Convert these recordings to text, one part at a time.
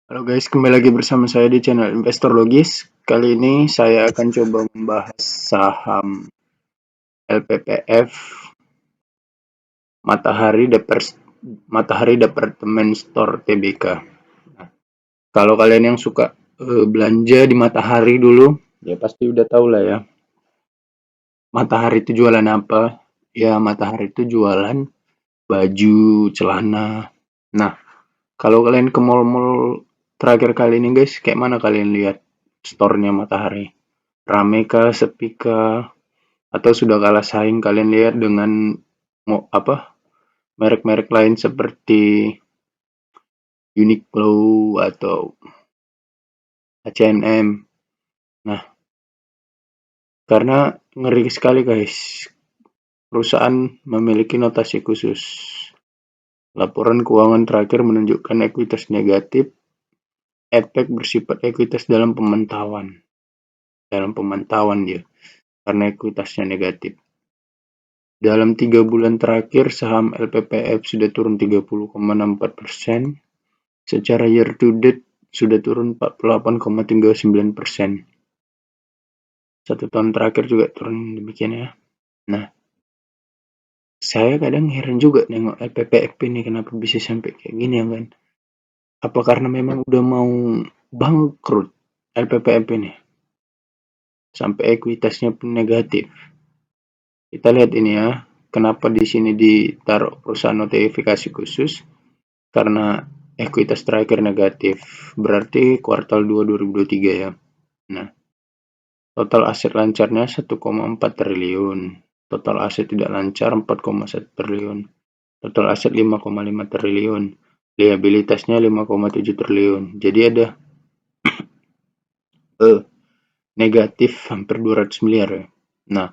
Halo guys, kembali lagi bersama saya di channel Investor Logis. Kali ini saya akan coba membahas saham LPPF Matahari Department Store Tbk. Nah, kalau kalian yang suka belanja di Matahari dulu, ya pasti udah tahu lah ya. Matahari itu jualan apa? Ya, Matahari itu jualan baju, celana. Nah, kalau kalian ke mall-mall terakhir kali ini guys, kayak mana kalian lihat store-nya Matahari? Rame kah, sepi kah, atau sudah kalah saing kalian lihat dengan merek-merek lain seperti Uniqlo atau H&M. Nah, karena ngeri sekali guys, perusahaan memiliki notasi khusus. Laporan keuangan terakhir menunjukkan ekuitas negatif, efek bersifat ekuitas dalam pemantauan. Dalam pemantauan dia, karena ekuitasnya negatif. Dalam 3 bulan terakhir, saham LPPF sudah turun 30,64%. Secara year to date, sudah turun 48,39%. 1 tahun terakhir juga turun demikian ya. Nah, saya kadang heran juga nengok LPPF ini kenapa bisa sampai kayak gini ya kan. Apa karena memang udah mau bangkrut LPPF ini? Sampai ekuitasnya pun negatif. Kita lihat ini ya, kenapa di sini ditaruh perusahaan notifikasi khusus? Karena ekuitas terakhir negatif, berarti kuartal 2 2023 ya. Nah, total aset lancarnya 1,4 triliun, total aset tidak lancar 4,1 triliun, total aset 5,5 triliun, liabilitasnya 5,7 triliun. Jadi ada negatif hampir 200 miliar ya. Nah,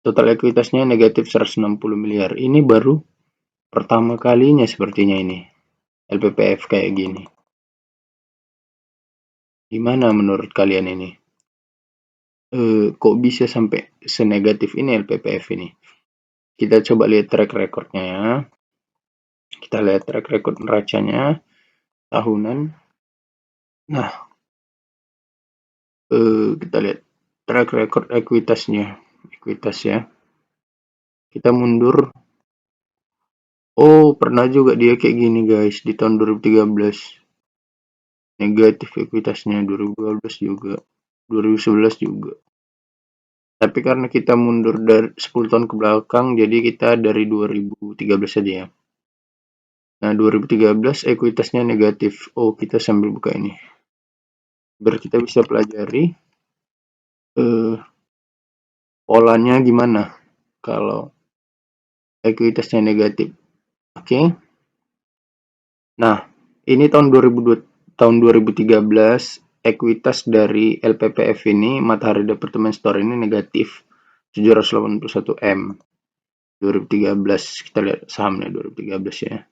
total ekuitasnya negatif 160 miliar. Ini baru pertama kalinya sepertinya ini LPPF kayak gini. Gimana menurut kalian ini? Kok bisa sampai senegatif ini LPPF ini? Kita coba lihat track recordnya ya. Kita lihat track record neracanya tahunan. Nah, kita lihat track record ekuitasnya. Ekuitas ya. Kita mundur. Oh, pernah juga dia kayak gini guys di tahun 2013. Negatif ekuitasnya 2012 juga. 2011 juga. Tapi karena kita mundur dari 10 tahun ke belakang, jadi kita dari 2013 saja ya. Nah, 2013 ekuitasnya negatif. Oh, kita sambil buka ini. Biar kita bisa pelajari polanya gimana kalau ekuitasnya negatif. Oke. Nah, ini tahun 2013 ekuitas dari LPPF ini, Matahari Department Store ini negatif 781 M. 2013 kita lihat sahamnya 2013 ya.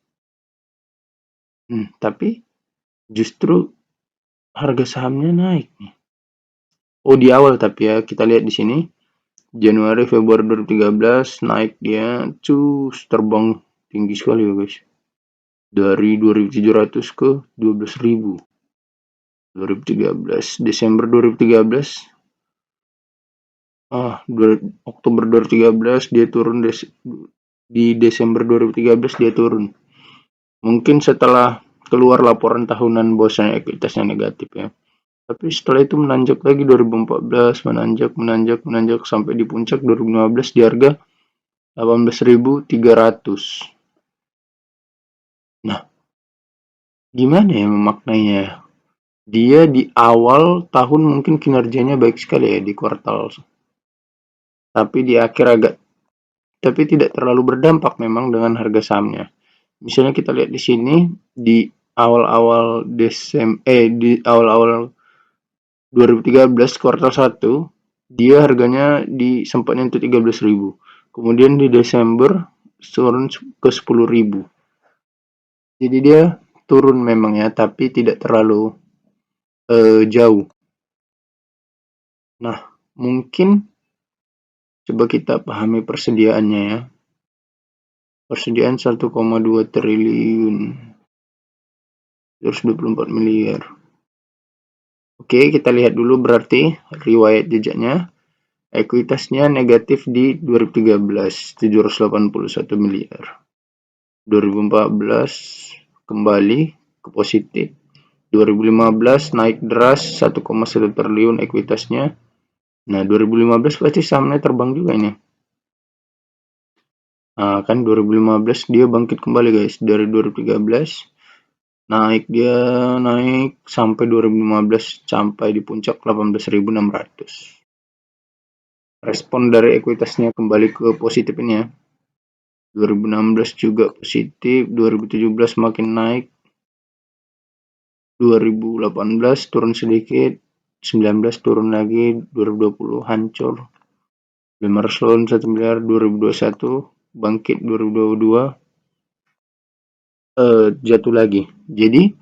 Tapi justru harga sahamnya naik nih. Oh, di awal tapi ya kita lihat di sini Januari Februari 2013 naik dia terbang tinggi sekali ya guys. Dari 2.700 ke 12.000. 2013 Desember 2013 Oktober 2013 dia turun di Desember 2013 dia turun. Mungkin setelah keluar laporan tahunan bahwasanya ekuitasnya negatif ya. Tapi setelah itu menanjak lagi 2014, menanjak sampai di puncak 2015 di harga 18.300. Nah, gimana ya memaknainya? Dia di awal tahun mungkin kinerjanya baik sekali ya di kuartal. Tapi di akhir tapi tidak terlalu berdampak memang dengan harga sahamnya. Misalnya kita lihat di sini di awal-awal di awal-awal 2013 kuartal 1 dia harganya sempat nyentuh 13.000. Kemudian di Desember turun ke 10.000. Jadi dia turun memang ya, tapi tidak terlalu jauh. Nah, mungkin coba kita pahami persediaannya ya. Persediaan 1,2 triliun. 224 miliar. Oke, kita lihat dulu berarti riwayat jejaknya. Ekuitasnya negatif di 2013, 781 miliar. 2014 kembali ke positif. 2015 naik deras 1,1 triliun ekuitasnya. Nah, 2015 pasti sahamnya terbang juga ini. Nah, kan 2015 dia bangkit kembali guys dari 2013. Naik sampai 2015 sampai di puncak 18.600. Respon dari ekuitasnya kembali ke positif ini ya. 2016 juga positif, 2017 makin naik, 2018 turun sedikit, 19 turun lagi, 2020 hancur, 500 1 miliar, 2021 bangkit, 2022 jatuh lagi. Jadi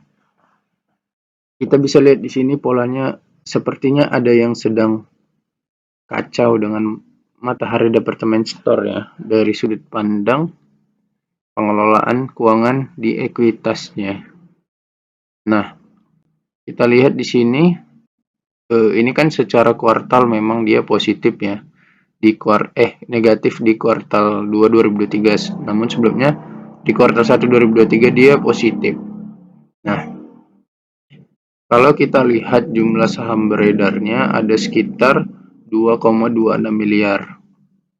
kita bisa lihat di sini polanya sepertinya ada yang sedang kacau dengan Matahari Department Store ya, dari sudut pandang pengelolaan keuangan di ekuitasnya. Nah, kita lihat di sini ini kan secara kuartal memang dia positif ya. Negatif di kuartal 2 2023. Namun sebelumnya di kuartal 1 2023 dia positif. Nah, kalau kita lihat jumlah saham beredarnya ada sekitar 2,26 miliar.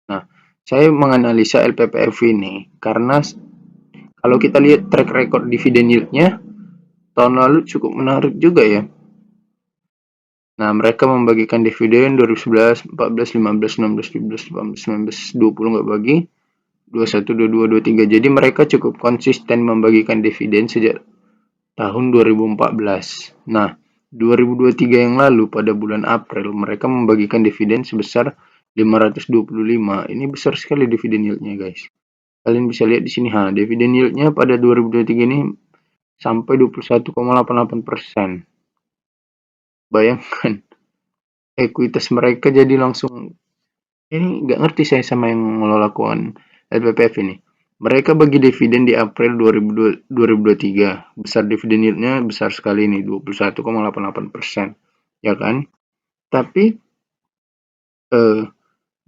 Nah, saya menganalisa LPPF ini karena kalau kita lihat track record dividen yield-nya tahun lalu cukup menarik juga ya. Nah, mereka membagikan dividen 2011, 14, 15, 16, 17, 18, 19, 20 nggak bagi, 21, 22, 23. Jadi mereka cukup konsisten membagikan dividen sejak tahun 2014. Nah, 2023 yang lalu pada bulan April mereka membagikan dividen sebesar 525. Ini besar sekali dividen yield-nya, guys. Kalian bisa lihat di sini, dividen yield-nya pada 2023 ini sampai 21,88%. Bayangkan, ekuitas mereka jadi langsung, ini nggak ngerti saya sama yang mengelola keuangan LPPF ini. Mereka bagi dividen di April 2023. Besar dividen yield-nya besar sekali nih, 21,88%. Ya kan? Tapi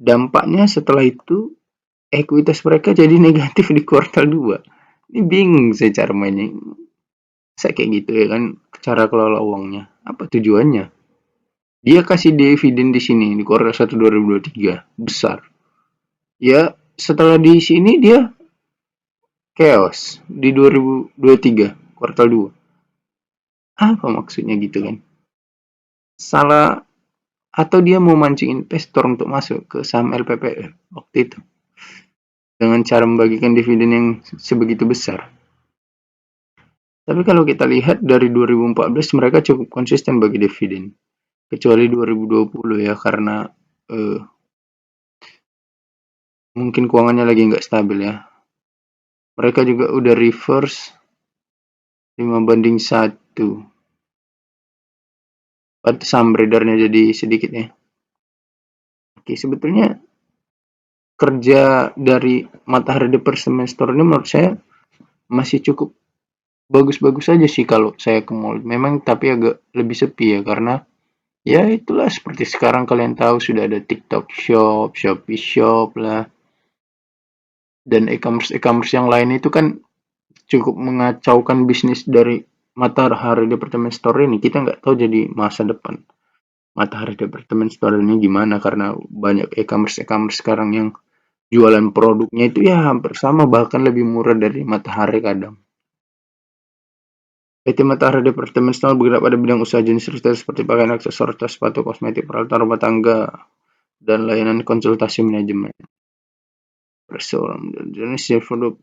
dampaknya setelah itu ekuitas mereka jadi negatif di kuartal 2. Ini bingung saya cara mainnya. Saya kayak gitu ya kan, cara kelola uangnya. Apa tujuannya? Dia kasih dividen di sini di kuartal 1 2023 besar. Ya, setelah di sini dia chaos di 2023 kuartal 2. Apa maksudnya gitu kan? Salah atau dia mau mancing investor untuk masuk ke saham LPPF waktu itu dengan cara membagikan dividen yang sebegitu besar. Tapi kalau kita lihat dari 2014 mereka cukup konsisten bagi dividen. Kecuali 2020 ya karena mungkin keuangannya lagi nggak stabil ya. Mereka juga udah reverse 5:1. Saham beredarnya jadi sedikit ya. Oke, sebetulnya kerja dari Matahari Department Store ini menurut saya masih cukup bagus-bagus aja sih kalau saya ke mall. Memang tapi agak lebih sepi ya karena ya itulah seperti sekarang kalian tahu sudah ada TikTok Shop, Shopee Shop lah, dan e-commerce yang lain itu kan cukup mengacaukan bisnis dari Matahari Department Store ini. Kita nggak tahu jadi masa depan Matahari Department Store ini gimana karena banyak e-commerce sekarang yang jualan produknya itu ya hampir sama bahkan lebih murah dari Matahari kadang. PT Matahari Department Store bergerak pada bidang usaha jenis retail seperti pakaian, aksesoris, tas, sepatu, kosmetik, peralatan rumah tangga, dan layanan konsultasi manajemen. Jenis produk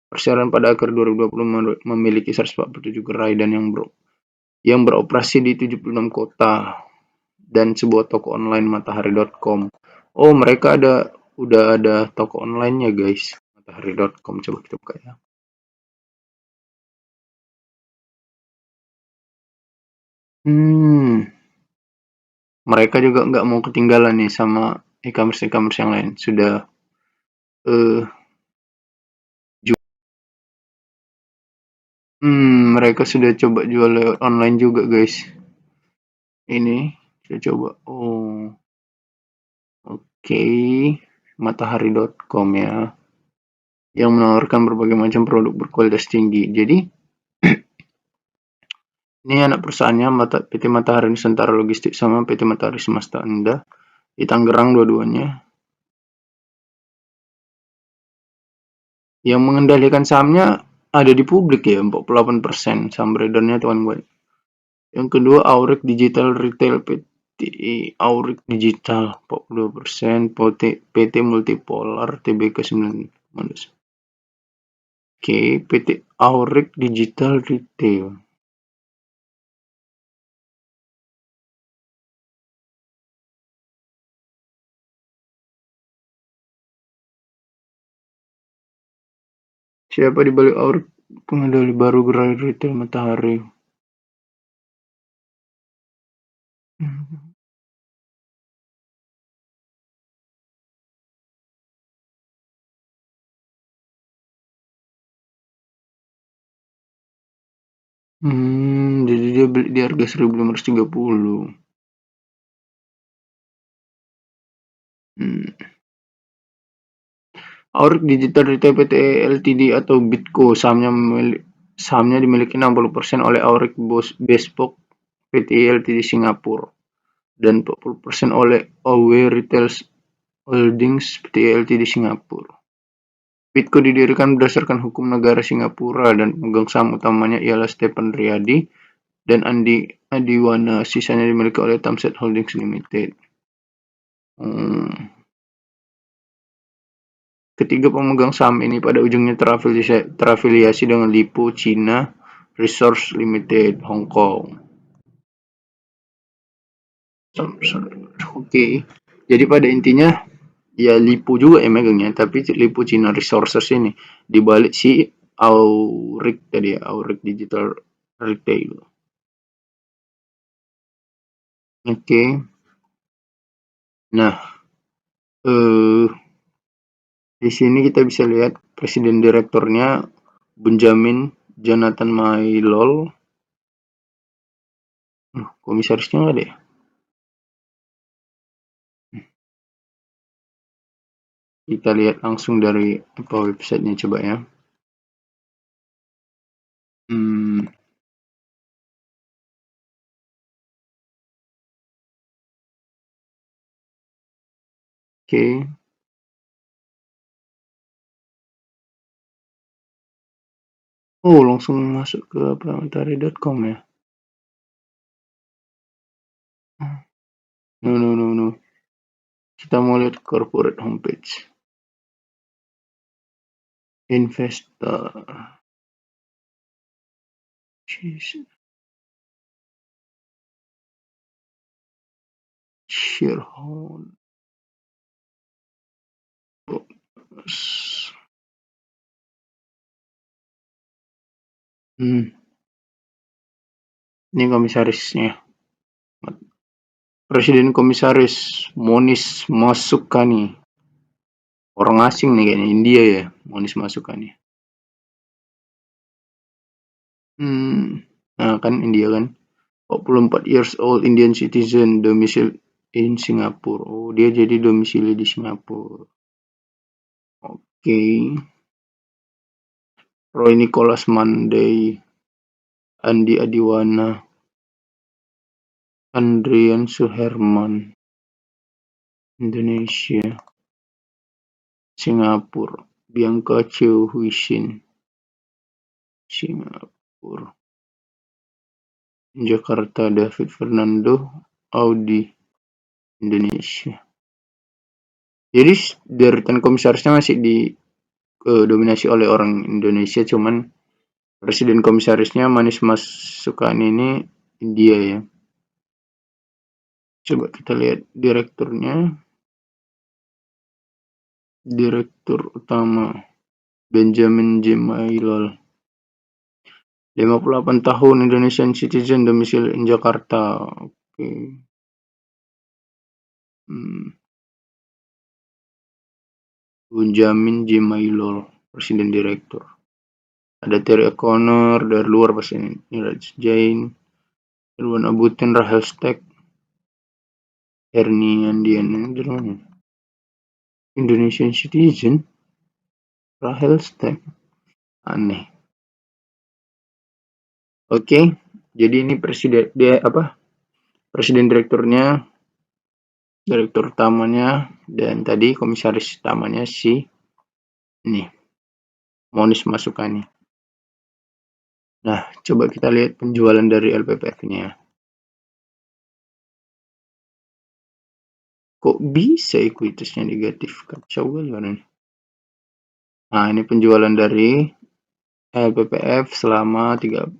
persiaran pada akhir 2020 memiliki 147 gerai dan yang beroperasi di 76 kota dan sebuah toko online matahari.com. Oh, mereka udah ada toko online-nya, guys. Matahari.com, coba kita buka ya. Mereka juga nggak mau ketinggalan nih sama e-commerce yang lain. Sudah Mereka sudah coba jual lewat online juga, guys. Ini saya coba. Oh, oke. Matahari.com ya, yang menawarkan berbagai macam produk berkualitas tinggi. Jadi, ini anak perusahaannya PT Matahari Nusantara Logistik sama PT Matahari Semesta Anda di Tangerang dua-duanya. Yang mengendalikan sahamnya ada di publik ya, 48% saham beredarnya tuan gue. Yang kedua Aurik Digital Retail PT Aurik Digital 42%, PT Multipolar Tbk 9. Oke, PT Aurik Digital Retail. Siapa di balik Aurik? Pengendali baru gerai retail Matahari. Jadi dia beli di harga 1.530. Aurik Digital Retail PT Ltd atau Bitco sahamnya dimiliki 60% oleh Aurik Bespoke PT Ltd Singapura dan 40% oleh Awe Retail Holdings PT Ltd Singapura. Bitco didirikan berdasarkan hukum negara Singapura dan pemegang saham utamanya ialah Stephen Riyadi dan Andi Adiwana. Sisanya dimiliki oleh Tamset Holdings Limited. Ketiga pemegang saham ini pada ujungnya terafiliasi dengan Lippo China Resource Limited, Hong Kong. Oke, jadi pada intinya ya Lippo juga yang megangnya, tapi Lippo China Resources ini dibalik si Aurik tadi ya, Aurik Digital Retail. Oke. Nah, di sini kita bisa lihat presiden direkturnya Benjamin Jonathan Maylol. Komisarisnya nggak ada ya? Kita lihat langsung dari apa websitenya coba ya. Oke. Oh, langsung masuk ke matahari.com ya. No. Kita mau lihat corporate homepage. Investor. Shareholder. Ini komisarisnya. Presiden komisaris Monis Masukani. Orang asing nih kayaknya, India ya, Monis Masukani. Nah kan India kan. 44 years old Indian citizen domicile in Singapore. Oh, dia jadi domisili di Singapura. Oke. Roy Nicholas Monday, Andi Adiwana, Andrian Suherman, Indonesia, Singapura, Bianca Cheo Huisin, Singapura, Jakarta, David Fernando, Audi, Indonesia. Jadi deretan komisarisnya masih dominasi oleh orang Indonesia, cuman presiden komisarisnya Manis Masukani ini India ya. Coba kita lihat direkturnya. Direktur utama Benjamin J. Maylol, 58 tahun, Indonesian citizen, domisili in Jakarta. Oke. Benjamin J. Maylol, presiden direktur. Ada Terry O'Connor dari luar pasti ini. Niraj Jain, Irwan Abutin, Rahel Stek, Ernie Andian ini dari mana? Indonesian Citizen, Rahel Stek, aneh. Oke, jadi ini presiden direkturnya, direktur utamanya, dan tadi komisaris utamanya si ini Monis Masukani. Nah, coba kita lihat penjualan dari LPPF-nya. Kok bisa ekuitasnya negatif? Kacau kali orang ini. Nah, ini penjualan dari LPPF selama 10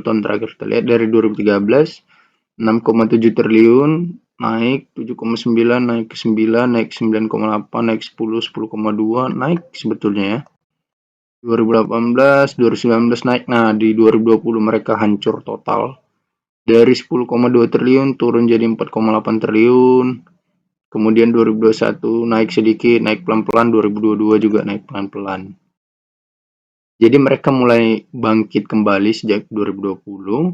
tahun terakhir. Kita lihat dari 2013, 6,7 triliun, naik 7,9, naik ke 9, naik 9,8, naik 10, 10,2, naik sebetulnya ya. 2018, 2019 naik. Nah, di 2020 mereka hancur total. Dari 10,2 triliun turun jadi 4,8 triliun. Kemudian 2021 naik sedikit, naik pelan-pelan, 2022 juga naik pelan-pelan. Jadi mereka mulai bangkit kembali sejak 2020,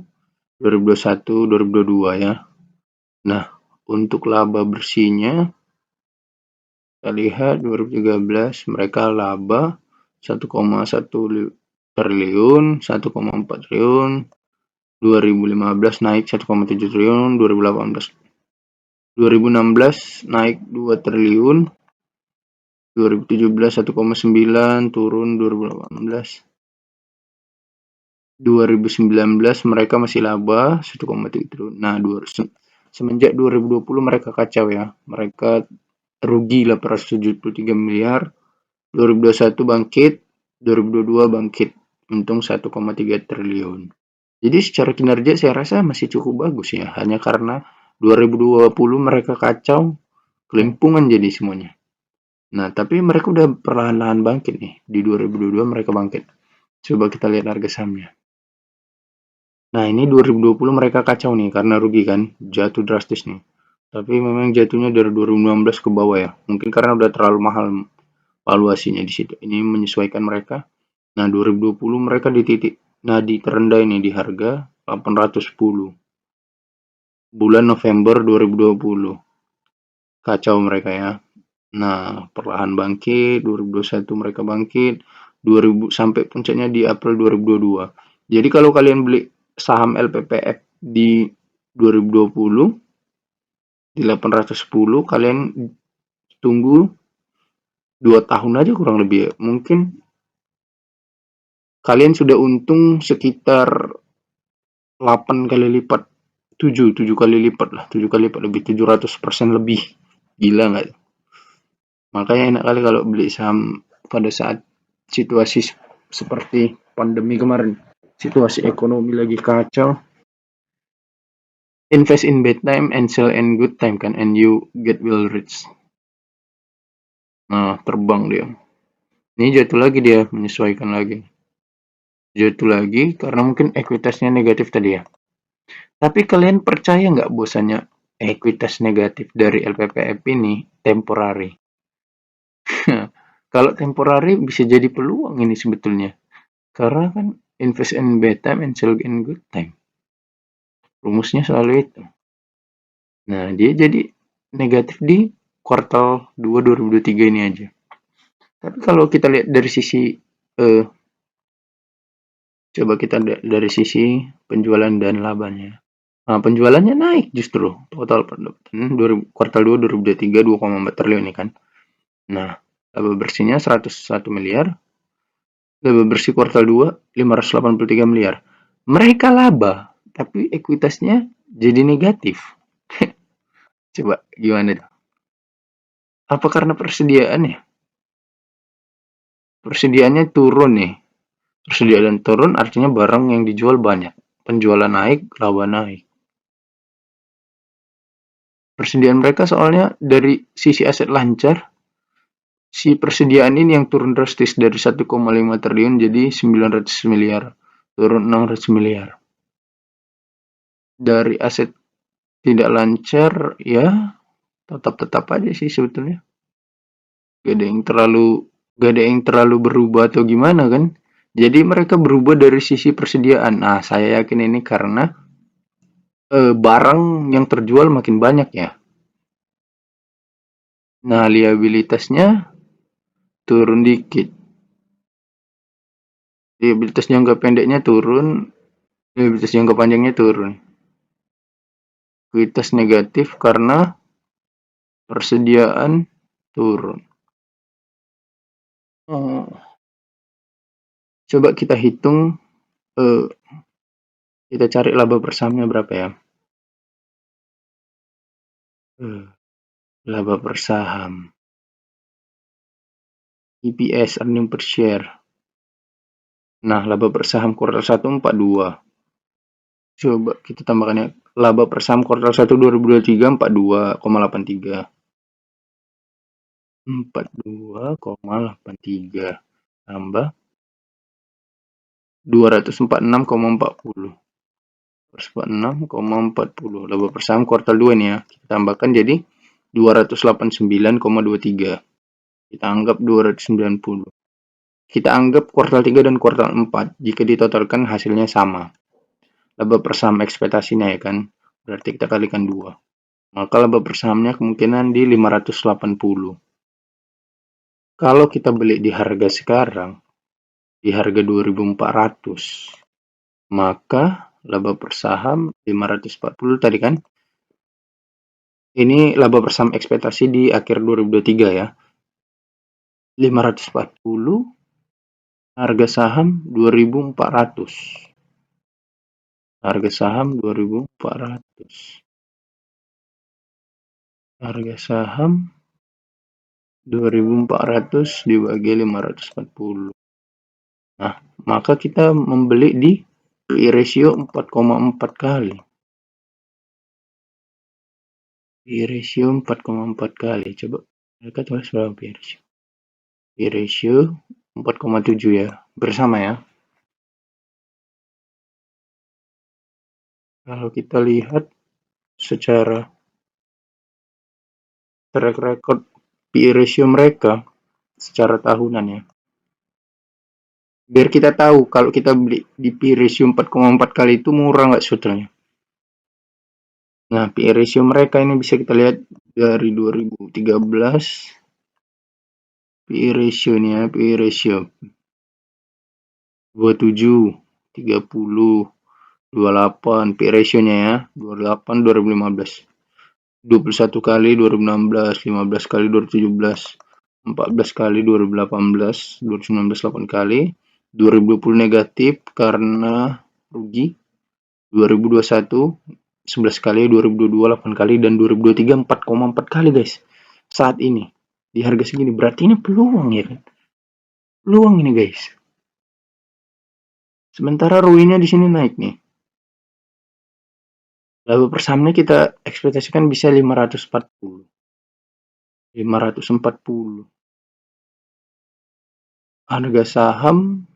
2021, 2022 ya. Nah, untuk laba bersihnya, kita lihat 2013 mereka laba 1,1 triliun, 1,4 triliun, 2015 naik 1,7 triliun, 2016 naik 2 triliun, 2017 1,9 turun 2018. 2019 mereka masih laba 1,3 triliun. Nah, semenjak 2020 mereka kacau ya. Mereka rugi 873 miliar. 2021 bangkit, 2022 bangkit. Untung 1,3 triliun. Jadi secara kinerja saya rasa masih cukup bagus ya. Hanya karena 2020 mereka kacau, kelimpungan jadi semuanya. Nah, tapi mereka udah perlahan-lahan bangkit nih. Di 2022 mereka bangkit. Coba kita lihat harga sahamnya. Nah, ini 2020 mereka kacau nih karena rugi kan, jatuh drastis nih. Tapi memang jatuhnya dari 2016 ke bawah ya. Mungkin karena udah terlalu mahal valuasinya di situ. Ini menyesuaikan mereka. Nah, 2020 mereka di titik nadi terendah ini di harga 810. Bulan November 2020. Kacau mereka ya. Nah, perlahan bangkit, 2021 mereka bangkit, 2000 sampai puncaknya di April 2022. Jadi kalau kalian beli saham LPPF di 2020 di 810, kalian tunggu 2 tahun aja kurang lebih ya. Mungkin kalian sudah untung sekitar 8 kali lipat, 7 kali lipat lah, 7 kali lipat lebih, 700% lebih. Gila nggak? Makanya enak kali kalau beli saham pada saat situasi seperti pandemi kemarin. Situasi ekonomi lagi kacau. Invest in bad time and sell in good time kan, and you get well rich. Nah, terbang dia. Ini jatuh lagi dia, menyesuaikan lagi. Jatuh lagi karena mungkin ekuitasnya negatif tadi ya. Tapi kalian percaya nggak bosannya ekuitas negatif dari LPPF ini temporary? Kalau temporary bisa jadi peluang ini sebetulnya. Karena kan invest in bad time and sell in good time. Rumusnya selalu itu. Nah, dia jadi negatif di kuartal 2 2023 ini aja. Tapi kalau kita lihat dari sisi coba kita lihat dari sisi penjualan dan labanya. Nah, penjualannya naik justru. Total pendapatan kuartal 2 2023 2,4 triliun ini kan. Nah, laba bersihnya 101 miliar. Laba bersih kuartal 2 583 miliar. Mereka laba, tapi ekuitasnya jadi negatif. Coba gimana tuh? Apa karena persediaannya? Persediaannya turun nih. Persediaan turun artinya barang yang dijual banyak. Penjualan naik, laba naik. Persediaan mereka soalnya dari sisi aset lancar, si persediaan ini yang turun drastis dari 1,5 triliun jadi 900 miliar. Turun 600 miliar. Dari aset tidak lancar, ya tetap-tetap aja sih sebetulnya. Gak ada yang terlalu berubah atau gimana kan. Jadi mereka berubah dari sisi persediaan. Nah, saya yakin ini karena barang yang terjual makin banyak ya. Nah, liabilitasnya turun dikit. Liabilitas jangka pendeknya turun, liabilitas jangka panjangnya turun. Kuitas negatif karena persediaan turun. Oh, coba kita hitung, eh, kita cari laba persahamnya berapa ya? Eh, laba per saham, EPS, earning per share. Nah, laba per saham kuartal 1 42. Coba kita tambahkan ya. Laba per saham kuartal 1 2023 42,83. 42,83 tambah 246,40. 246,40. Laba per saham kuartal 2 nih ya. Kita tambahkan jadi 289,23. Kita anggap 290. Kita anggap kuartal 3 dan kuartal 4. Jika ditotalkan hasilnya sama. Laba per saham ekspektasinya ya kan. Berarti kita kalikan 2. Maka laba per sahamnya kemungkinan di 580. Kalau kita beli di harga sekarang, di harga 2.400, maka laba per saham 540 tadi kan. Ini laba per saham ekspektasi di akhir 2023 ya. 540, harga saham 2.400. Harga saham 2.400. Harga saham 2.400 dibagi 540. Nah, maka kita membeli di PI ratio 4,4 kali. PI ratio 4,4 kali. Coba mereka tulis berapa PI ratio? PI ratio 4,7 ya. Bersama ya. Kalau kita lihat secara track record PI ratio mereka secara tahunan ya. Biar kita tahu kalau kita beli di PI ratio 4,4 kali itu murah nggak sebetulnya. Nah, PI ratio mereka ini bisa kita lihat dari 2013. PI ratio nih ya, PI ratio 27, 30, 28, PI ratio-nya ya, 28 2015. 21 kali 2016, 15 kali 2017, 14 kali 2018, 2019 8 kali, 2020 negatif karena rugi, 2021 11 kali, 2022 8 kali, dan 2023 4,4 kali guys. Saat ini di harga segini berarti ini peluang ya kan? Peluang ini guys. Sementara ruinnya di sini naik nih. Laba per sahamnya kita ekspektasikan bisa 540. 540. Harga saham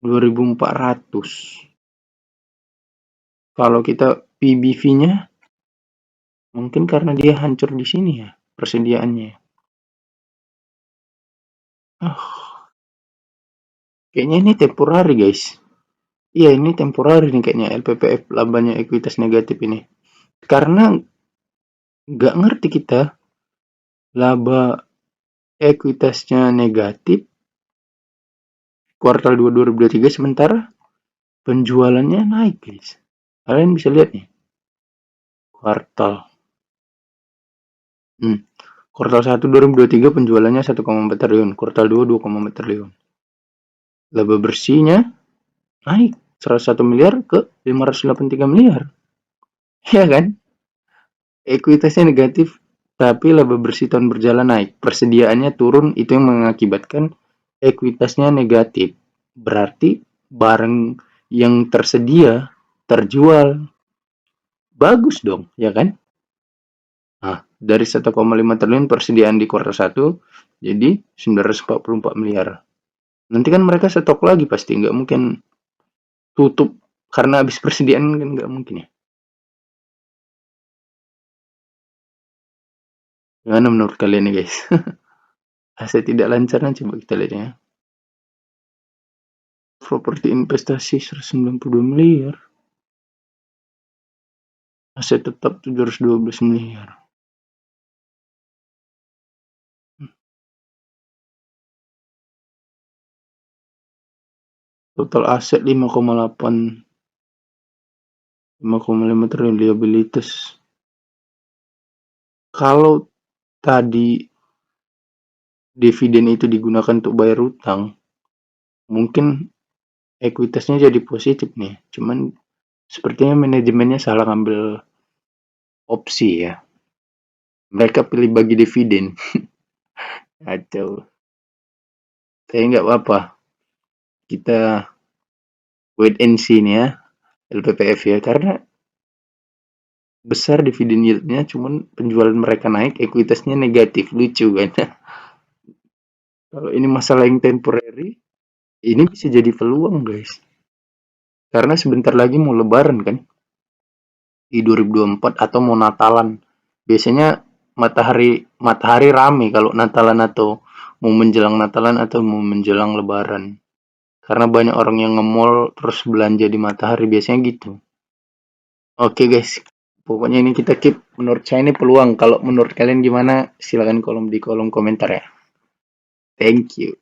2.400. Kalau kita PBV-nya mungkin karena dia hancur di sini ya persediaannya. Kayaknya ini temporary guys. Iya ini temporary nih kayaknya LPPF labanya ekuitas negatif ini. Karena nggak ngerti kita laba ekuitasnya negatif kuartal 2 2023 sementara penjualannya naik guys. Kalian bisa lihat nih. Kuartal. Kuartal 1 2023 penjualannya 1,4 triliun, kuartal 2 2,4 triliun. Laba bersihnya naik 101 miliar ke 583 miliar. Ya kan? Ekuitasnya negatif tapi laba bersih tahun berjalan naik. Persediaannya turun itu yang mengakibatkan ekuitasnya negatif. Berarti barang yang tersedia terjual bagus dong, ya kan? Nah, dari 1,5 triliun persediaan di kuartal 1 jadi 944 miliar. Nanti kan mereka stok lagi pasti, nggak mungkin tutup karena habis persediaan kan nggak mungkin ya. Gimana menurut kalian nih guys? Aset tidak lancar kan coba kita lihat ya. properti investasi 192 miliar, aset tetap 712 miliar. Total aset 5,5 triliun, liabilitas. Kalau tadi dividen itu digunakan untuk bayar utang, mungkin ekuitasnya jadi positif nih. Cuman sepertinya manajemennya salah ngambil opsi ya. Mereka pilih bagi dividen. Kacau. Tapi nggak apa-apa. Kita wait and see nih ya. LPPF ya. Karena besar dividen yieldnya, cuman penjualan mereka naik, ekuitasnya negatif. Lucu kan. Kalau ini masalah yang temporary, ini bisa jadi peluang guys. Karena sebentar lagi mau lebaran kan. Di 2024 atau mau Natalan. Biasanya matahari rame kalau Natalan atau mau menjelang Natalan atau mau menjelang Lebaran. Karena banyak orang yang nge-mall terus belanja di matahari biasanya gitu. Oke guys, pokoknya ini kita keep. Menurut saya ini peluang. Kalau menurut kalian gimana? Silahkan di kolom komentar ya. Thank you.